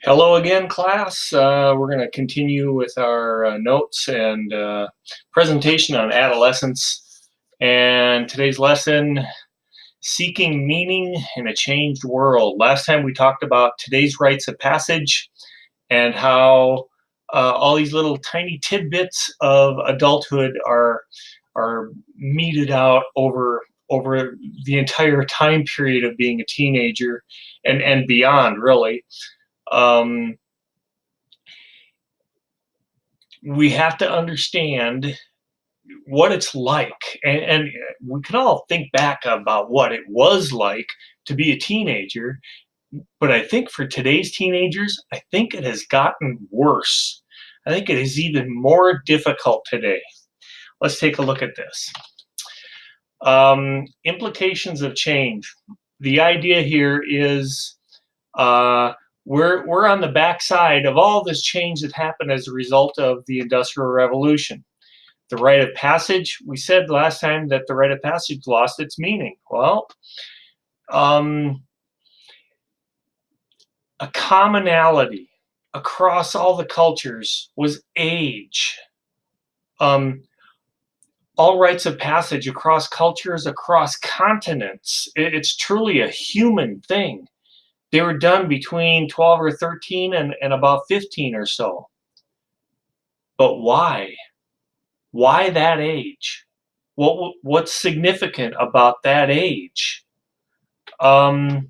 Hello again, class. We're going to continue with our notes and presentation on adolescence. And today's lesson, seeking meaning in a changed world. Last time we talked about today's rites of passage and how all these little tiny tidbits of adulthood are meted out over the entire time period of being a teenager and beyond, really. We have to understand what it's like, and we can all think back about what it was like to be a teenager, but I think for today's teenagers, I think it has gotten worse. I think it is even more difficult today. Let's take a look at this. Implications of change. The idea here is we're on the backside of all this change that happened as a result of the Industrial Revolution. The rite of passage, we said last time that the rite of passage lost its meaning. Well, a commonality across all the cultures was age. All rites of passage across cultures, across continents. It's truly a human thing. They were done between 12 or 13 and about 15 or so. But why? Why that age? What's significant about that age? The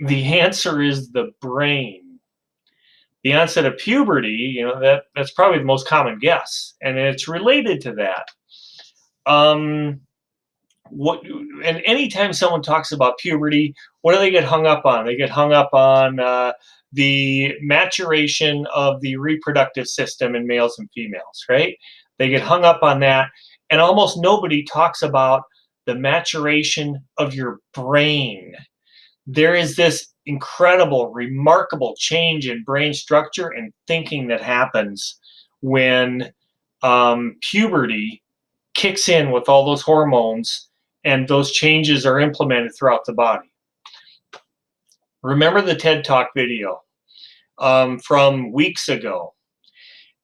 answer is the brain. The onset of puberty, that's probably the most common guess, and it's related to that. And anytime someone talks about puberty, what do they get hung up on? They get hung up on the maturation of the reproductive system in males and females, right? They get hung up on that, and almost nobody talks about the maturation of your brain. There is this incredible, remarkable change in brain structure and thinking that happens when puberty kicks in with all those hormones and those changes are implemented throughout the body. Remember the TED Talk video from weeks ago.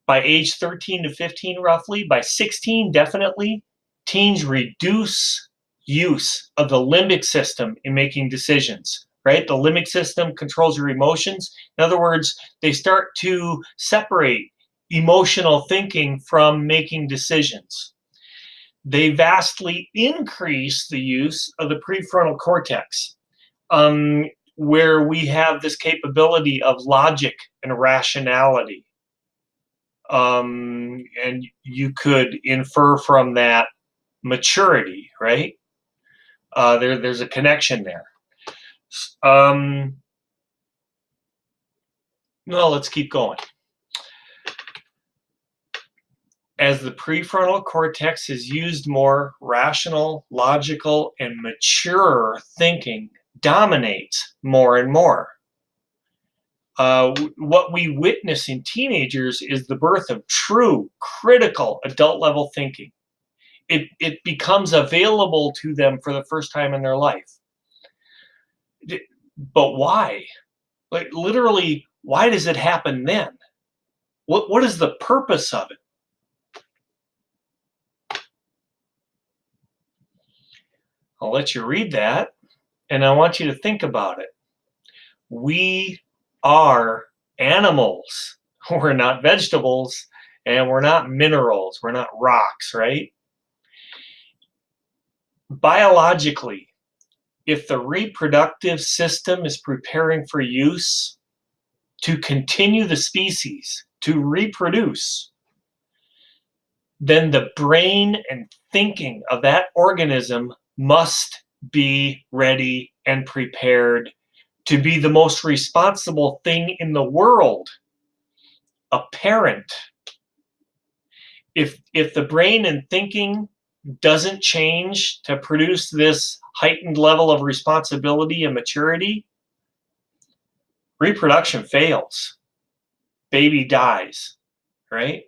By age 13 to 15, roughly, by 16, definitely, teens reduce use of the limbic system in making decisions, right? The limbic system controls your emotions. In other words, they start to separate emotional thinking from making decisions. They vastly increase the use of the prefrontal cortex, where we have this capability of logic and rationality. And you could infer from that maturity, right? There's a connection there. No, let's keep going. As the prefrontal cortex is used more, rational, logical, and mature thinking dominates more and more. What we witness in teenagers is the birth of true, critical, adult-level thinking. It becomes available to them for the first time in their life. But why? Like, literally, why does it happen then? What is the purpose of it? I'll let you read that, and I want you to think about it. We are animals. We're not vegetables, and we're not minerals. We're not rocks, right? Biologically, if the reproductive system is preparing for use to continue the species, to reproduce, then the brain and thinking of that organism must be ready and prepared to be the most responsible thing in the world, a parent. If the brain and thinking doesn't change to produce this heightened level of responsibility and maturity, reproduction fails. Baby dies, right?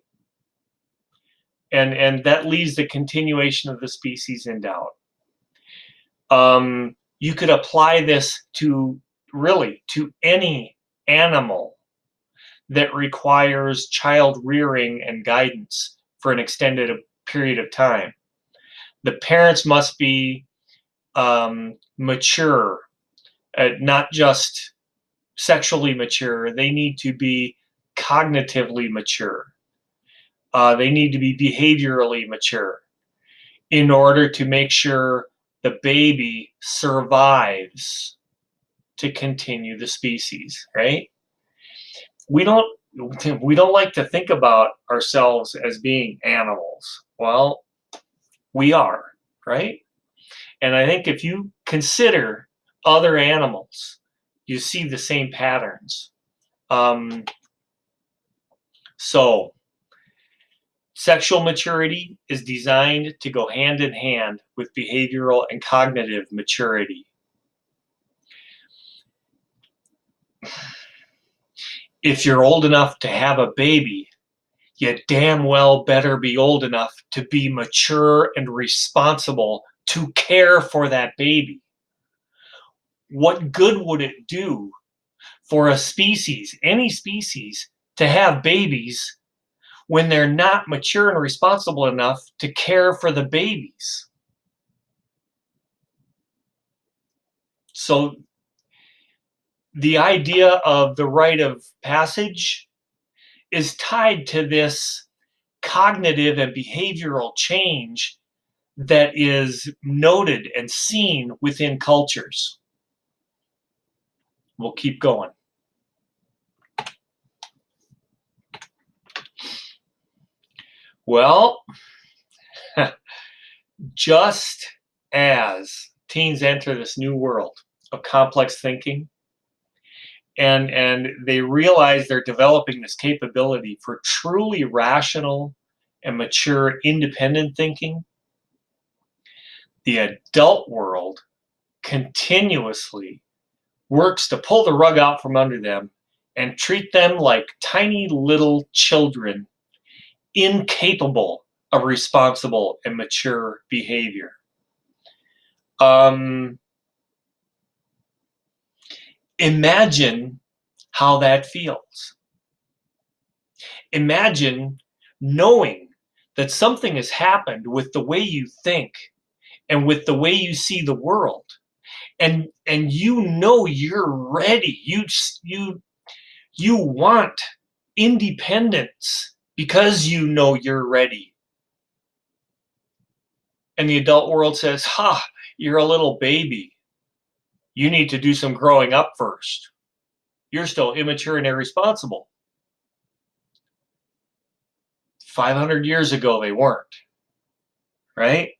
And that leaves the continuation of the species in doubt. You could apply this to any animal that requires child rearing and guidance for an extended period of time. The parents must be mature, not just sexually mature. They need to be cognitively mature. They need to be behaviorally mature in order to make sure the baby survives to continue the species, right? We don't like to think about ourselves as being animals. Well, we are, right? And I think if you consider other animals, you see the same patterns. So sexual maturity is designed to go hand in hand with behavioral and cognitive maturity. If you're old enough to have a baby, you damn well better be old enough to be mature and responsible to care for that baby. What good would it do for a species, any species, to have babies when they're not mature and responsible enough to care for the babies? So the idea of the rite of passage is tied to this cognitive and behavioral change that is noted and seen within cultures. We'll keep going. Well, just as teens enter this new world of complex thinking, and they realize they're developing this capability for truly rational and mature independent thinking, the adult world continuously works to pull the rug out from under them and treat them like tiny little children, incapable of responsible and mature behavior. Imagine how that feels. Imagine knowing that something has happened with the way you think and with the way you see the world, and you know you're ready. You want independence because you know you're ready. And the adult world says, "Ha, you're a little baby. You need to do some growing up first. You're still immature and irresponsible." 500 years ago, they weren't, right?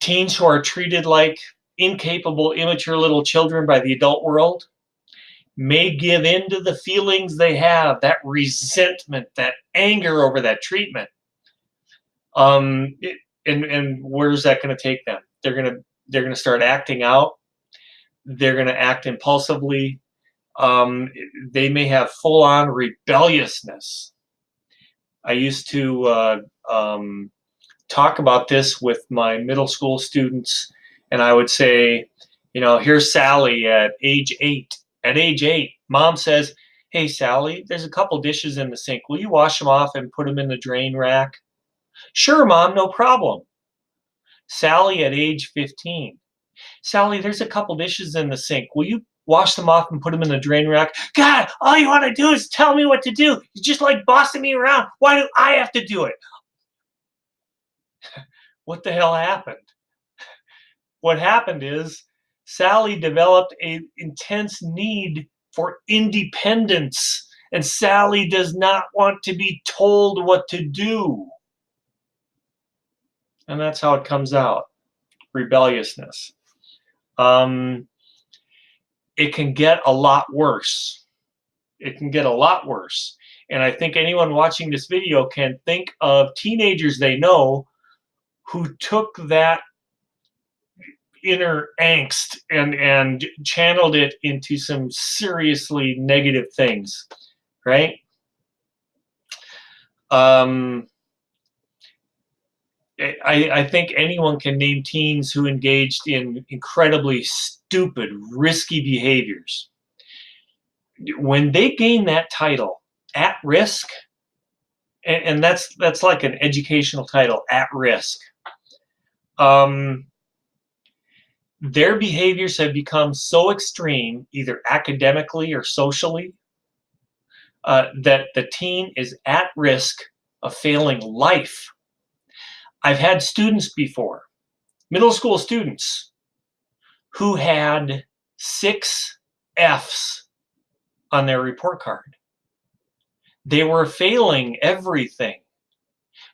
Teens who are treated like incapable, immature little children by the adult world may give in to the feelings they have, that resentment, that anger over that treatment. And where's that going to take them? They're going to start acting out. They're going to act impulsively. They may have full-on rebelliousness. I used to talk about this with my middle school students, and I would say, here's Sally at age 8. At age 8, Mom says, "Hey, Sally, there's a couple dishes in the sink. Will you wash them off and put them in the drain rack?" "Sure, Mom, no problem." Sally at age 15. "Sally, there's a couple dishes in the sink. Will you wash them off and put them in the drain rack?" "God, all you want to do is tell me what to do. You're just like bossing me around. Why do I have to do it?" What the hell happened? What happened is Sally developed an intense need for independence, and Sally does not want to be told what to do. And that's how it comes out. Rebelliousness. It can get a lot worse. It can get a lot worse. And I think anyone watching this video can think of teenagers they know who took that inner angst and channeled it into some seriously negative things, right? I think anyone can name teens who engaged in incredibly stupid, risky behaviors. When they gain that title, at risk, and that's like an educational title, at risk, their behaviors have become so extreme, either academically or socially, that the teen is at risk of failing life. I've had students before, middle school students, who had 6 F's on their report card. They were failing everything.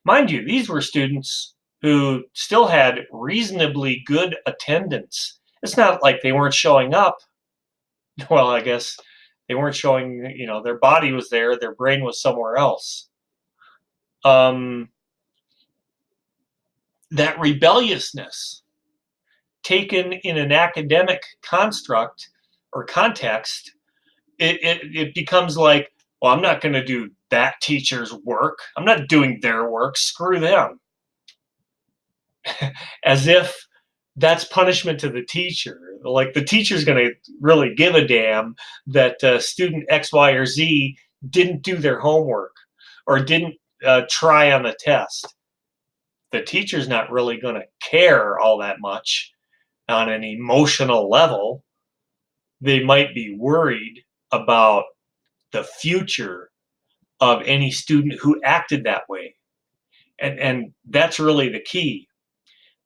Mind you, these were students who still had reasonably good attendance. It's not like they weren't showing up. Well, I guess they weren't showing, their body was there, their brain was somewhere else. That rebelliousness taken in an academic construct or context, it becomes like, well, I'm not going to do that teacher's work. I'm not doing their work. Screw them. As if that's punishment to the teacher. Like the teacher's going to really give a damn that student X, Y, or Z didn't do their homework or didn't try on the test. The teacher's not really going to care all that much on an emotional level. They might be worried about the future of any student who acted that way. And that's really the key.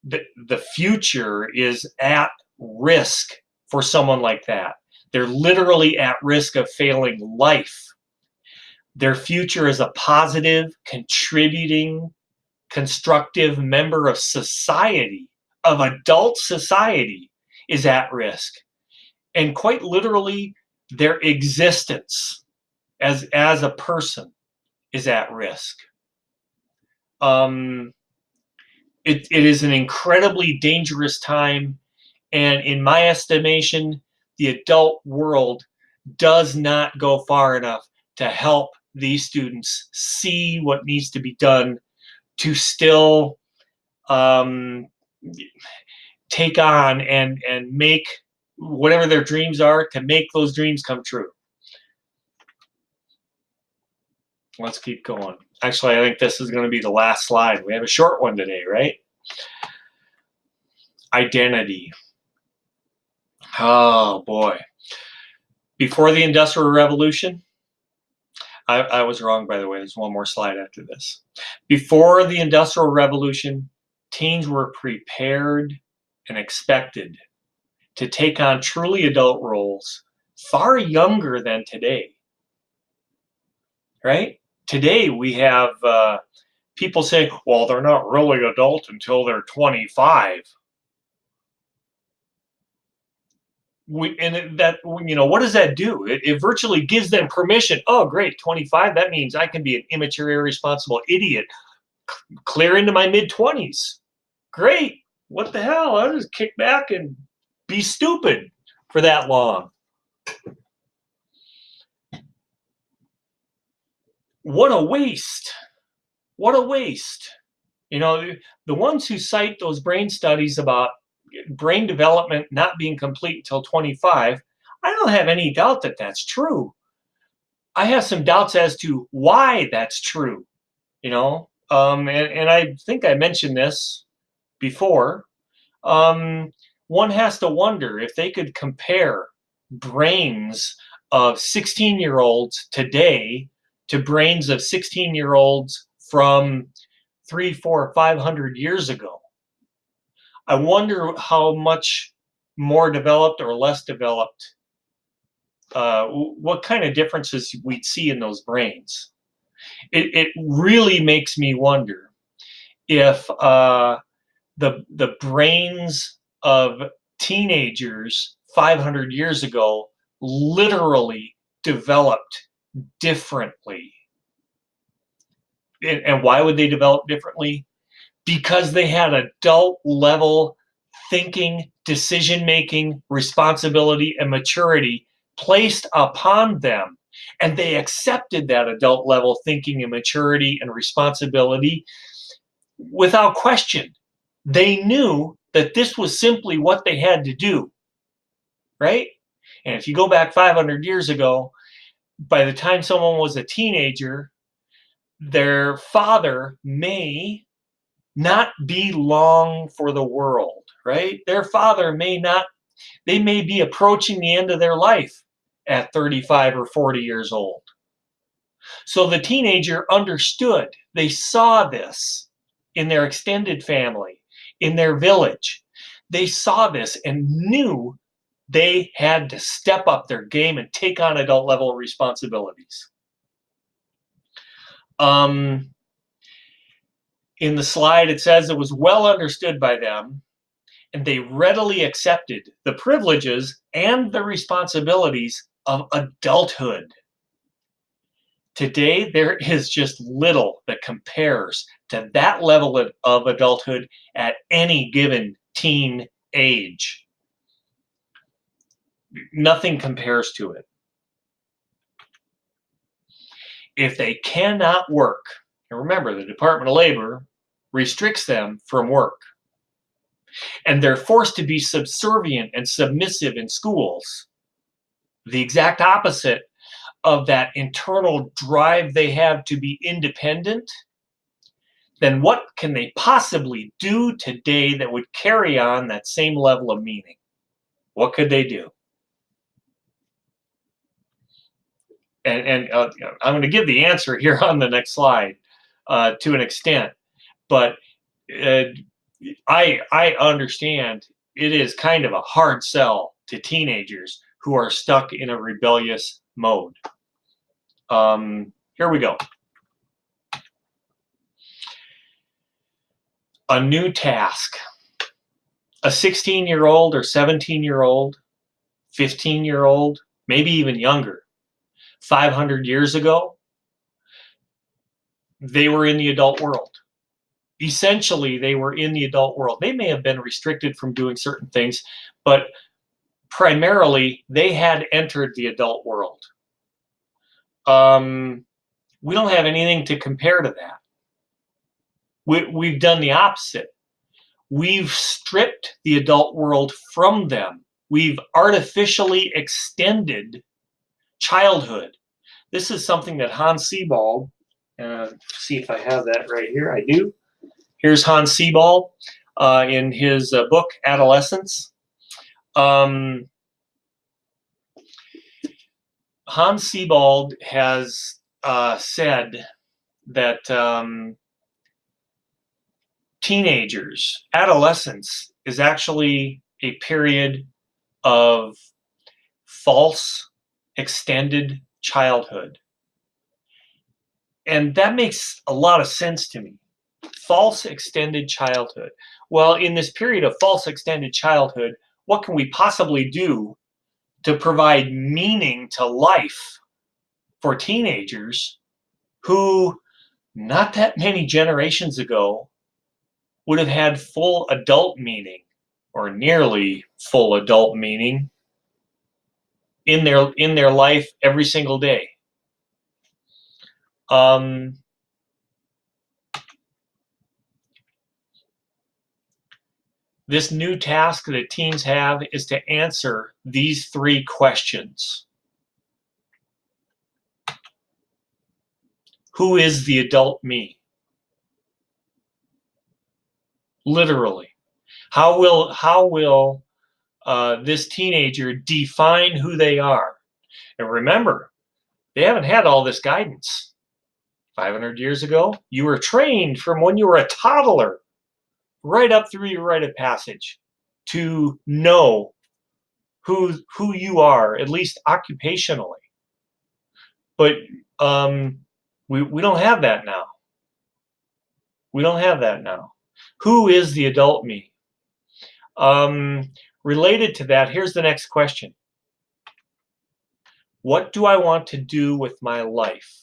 The future is at risk for someone like that. They're literally at risk of failing life. Their future as a positive, contributing, constructive member of society, of adult society, is at risk. And quite literally, their existence as a person is at risk. It is an incredibly dangerous time, and in my estimation, the adult world does not go far enough to help these students see what needs to be done to still take on and make whatever their dreams are, to make those dreams come true. Let's keep going. Actually, I think this is going to be the last slide. We have a short one today, right? Identity. Oh, boy. Before the Industrial Revolution, I was wrong, by the way. There's one more slide after this. Before the Industrial Revolution, teens were prepared and expected to take on truly adult roles far younger than today, right? Today we have people say, well, they're not really adult until they're 25. And that, what does that do? It virtually gives them permission. Oh, great, 25. That means I can be an immature, irresponsible idiot clear into my mid-20s. Great. What the hell? I'll just kick back and be stupid for that long. What a waste. What a waste. The ones who cite those brain studies about brain development not being complete until 25, I don't have any doubt that that's true. I have some doubts as to why that's true, and I think I mentioned this before. One has to wonder if they could compare brains of 16-year-olds today to brains of 16-year-olds from 300, 400, 500 years ago. I wonder how much more developed or less developed, what kind of differences we'd see in those brains. It really makes me wonder if the brains of teenagers 500 years ago literally developed differently. And why would they develop differently? Because they had adult level thinking, decision making, responsibility, and maturity placed upon them. And they accepted that adult level thinking and maturity and responsibility without question. They knew that this was simply what they had to do. right? And if you go back 500 years ago, by the time someone was a teenager, their father may not be long for the world, right? Their father may not, they may be approaching the end of their life at 35 or 40 years old. So the teenager understood, they saw this in their extended family, in their village. They saw this and knew they had to step up their game and take on adult level responsibilities. In the slide, it says it was well understood by them, and they readily accepted the privileges and the responsibilities of adulthood. Today, there is just little that compares to that level of adulthood at any given teen age. Nothing compares to it. If they cannot work, and remember, the Department of Labor restricts them from work, and they're forced to be subservient and submissive in schools, the exact opposite of that internal drive they have to be independent, then what can they possibly do today that would carry on that same level of meaning? What could they do? And I'm going to give the answer here on the next slide to an extent, but I understand it is kind of a hard sell to teenagers who are stuck in a rebellious mode. Here we go. A new task. A 16-year-old or 17-year-old, 15-year-old, maybe even younger, 500 years ago, they were in the adult world. Essentially, they were in the adult world. They may have been restricted from doing certain things, but primarily they had entered the adult world. We don't have anything to compare to that. We've done the opposite. We've stripped the adult world from them. We've artificially extended childhood. This is something that Hans Sebald, see if I have that right here. I do. Here's Hans Sebald in his book, Adolescence. Hans Sebald has said that teenagers, adolescence is actually a period of false extended childhood. And that makes a lot of sense to me. False extended childhood. Well, in this period of false extended childhood, what can we possibly do to provide meaning to life for teenagers who, not that many generations ago, would have had full adult meaning, or nearly full adult meaning, in their life every single day? This new task that teens have is to answer these three questions. Who is the adult me? Literally. How will this teenager define who they are? And remember, they haven't had all this guidance. 500 years ago, you were trained from when you were a toddler right up through your rite of passage to know who you are, at least occupationally. But we don't have that now. We don't have that now. Who is the adult me? Related to that, here's the next question. What do I want to do with my life?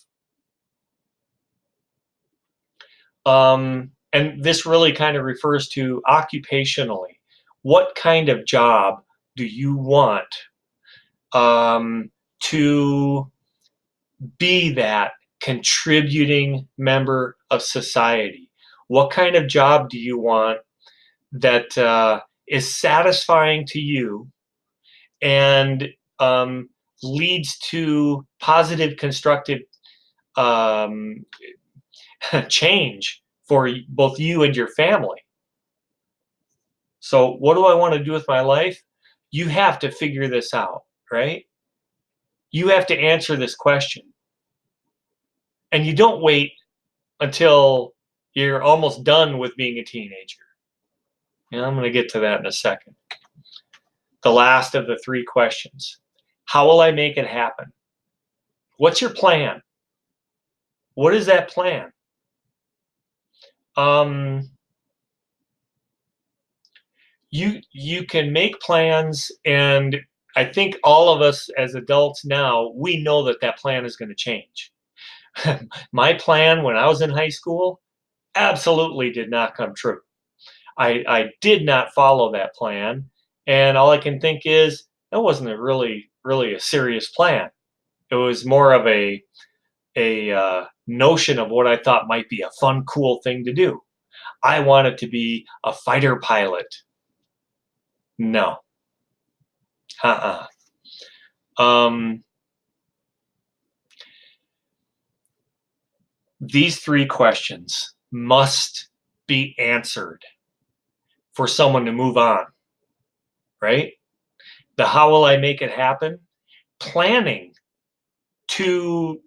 And this really kind of refers to occupationally. What kind of job do you want to be that contributing member of society? What kind of job do you want that is satisfying to you and leads to positive, constructive change for both you and your family. So what do I want to do with my life? You have to figure this out, right? You have to answer this question. And you don't wait until you're almost done with being a teenager. And I'm going to get to that in a second. The last of the 3 questions. How will I make it happen? What's your plan? What is that plan? You can make plans, and I think all of us as adults now, we know that that plan is going to change. My plan when I was in high school absolutely did not come true. I did not follow that plan, and all I can think is that wasn't a really a serious plan. It was more of a notion of what I thought might be a fun, cool thing to do. I wanted to be a fighter pilot. No. These 3 questions must be answered for someone to move on, right? The how will I make it happen? Planning to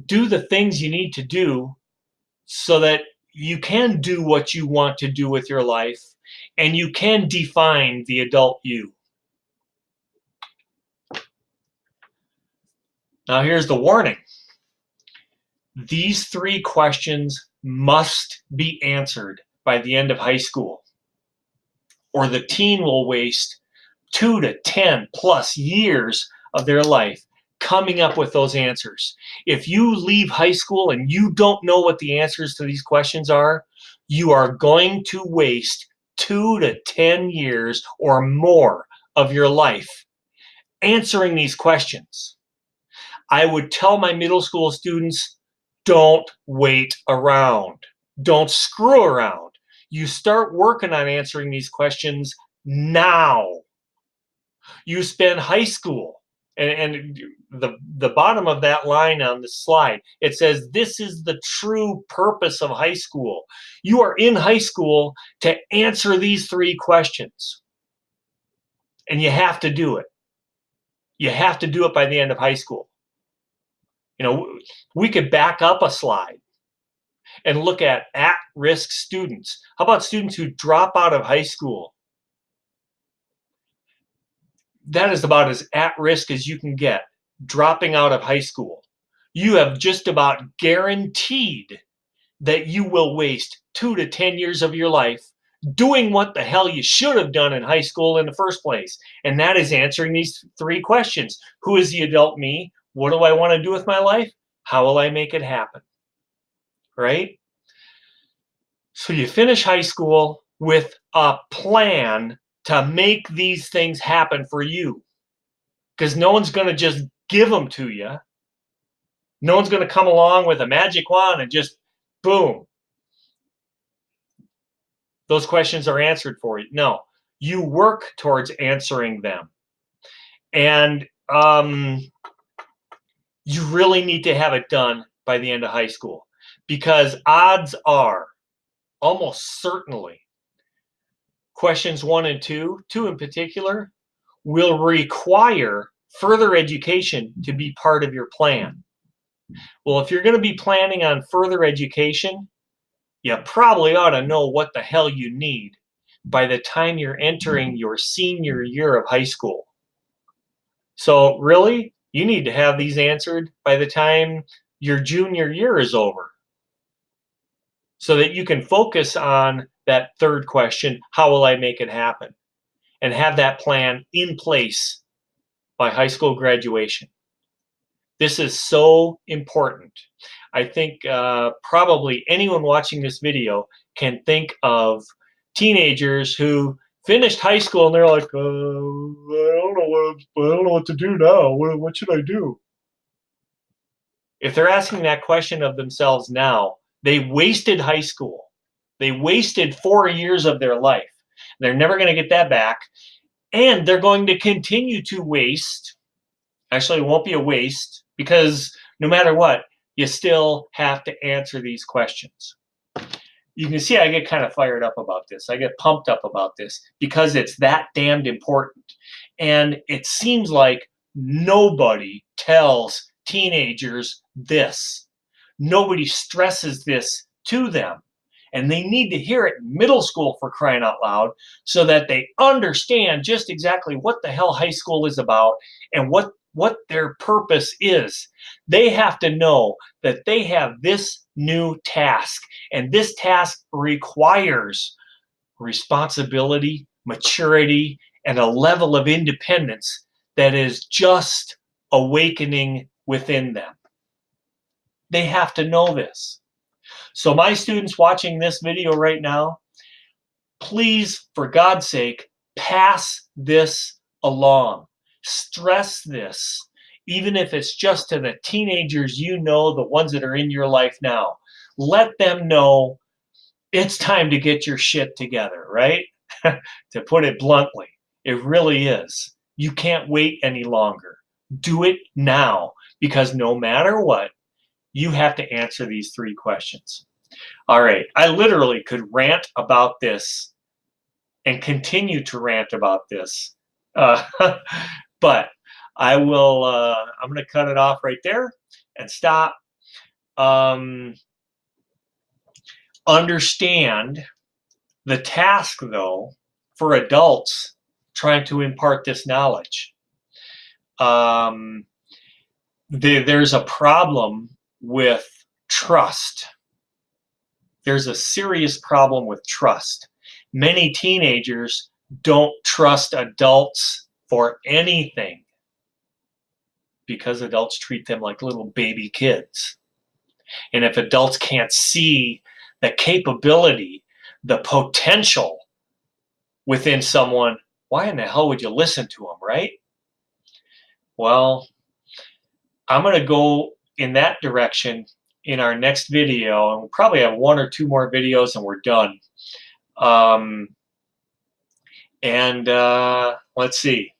do the things you need to do so that you can do what you want to do with your life, and you can define the adult you. Now here's the warning. These 3 questions must be answered by the end of high school, or the teen will waste 2 to 10 plus years of their life coming up with those answers. If you leave high school and you don't know what the answers to these questions are, you are going to waste 2 to 10 years or more of your life answering these questions. I would tell my middle school students, don't wait around. Don't screw around. You start working on answering these questions now. You spend high school, and the bottom of that line on the slide, it says, this is the true purpose of high school. You are in high school to answer these 3 questions. And you have to do it. You have to do it by the end of high school. You know, we could back up a slide and look at at-risk students. How about students who drop out of high school? That is about as at-risk as you can get, dropping out of high school. You have just about guaranteed that you will waste 2 to 10 years of your life doing what the hell you should have done in high school in the first place. And that is answering these 3 questions. Who is the adult me? What do I want to do with my life? How will I make it happen? Right? So you finish high school with a plan to make these things happen for you. Because no one's going to just give them to you. No one's going to come along with a magic wand and just, boom, those questions are answered for you. No, you work towards answering them. And you really need to have it done by the end of high school, because odds are, almost certainly, questions 1 and 2 in particular, will require further education to be part of your plan. Well, if you're going to be planning on further education, you probably ought to know what the hell you need by the time you're entering your senior year of high school. So really, you need to have these answered by the time your junior year is over, so that you can focus on that 3rd question, how will I make it happen? And have that plan in place by high school graduation. This is so important. I think probably anyone watching this video can think of teenagers who finished high school and they're like, I don't know what to do now. What should I do? If they're asking that question of themselves now, they wasted high school. They wasted 4 years of their life. They're never going to get that back. And they're going to continue to waste. Actually, it won't be a waste, because no matter what, you still have to answer these questions. You can see I get kind of fired up about this. I get pumped up about this because it's that damned important. And it seems like nobody tells teenagers this. Nobody stresses this to them. And they need to hear it in middle school, for crying out loud, so that they understand just exactly what the hell high school is about and what their purpose is. They have to know that they have this new task, and this task requires responsibility, maturity, and a level of independence that is just awakening within them. They have to know this. So my students watching this video right now, please, for God's sake, pass this along. Stress this, even if it's just to the teenagers you know, the ones that are in your life now. Let them know it's time to get your shit together, right? To put it bluntly, it really is. You can't wait any longer. Do it now, because no matter what, you have to answer these 3 questions. All right, I literally could rant about this and continue to rant about this, but I will. I'm going to cut it off right there and stop. Understand the task, though, for adults trying to impart this knowledge. There's a problem with trust. There's a serious problem with trust. Many teenagers don't trust adults for anything because adults treat them like little baby kids. And if adults can't see the capability, the potential within someone, why in the hell would you listen to them, right? Well, I'm going to go in that direction in our next video, and we'll probably have 1 or 2 more videos and we're done. Let's see.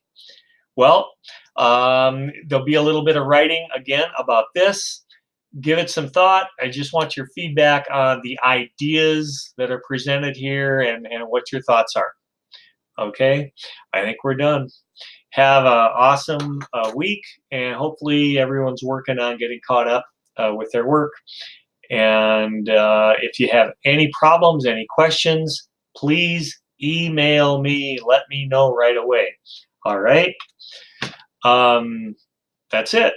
Well, there'll be a little bit of writing again about this. Give it some thought. I just want your feedback on the ideas that are presented here and what your thoughts are. Okay, I think we're done. Have an awesome week, and hopefully everyone's working on getting caught up with their work. And if you have any problems, any questions, please email me. Let me know right away. All right. That's it.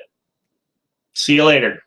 See you later.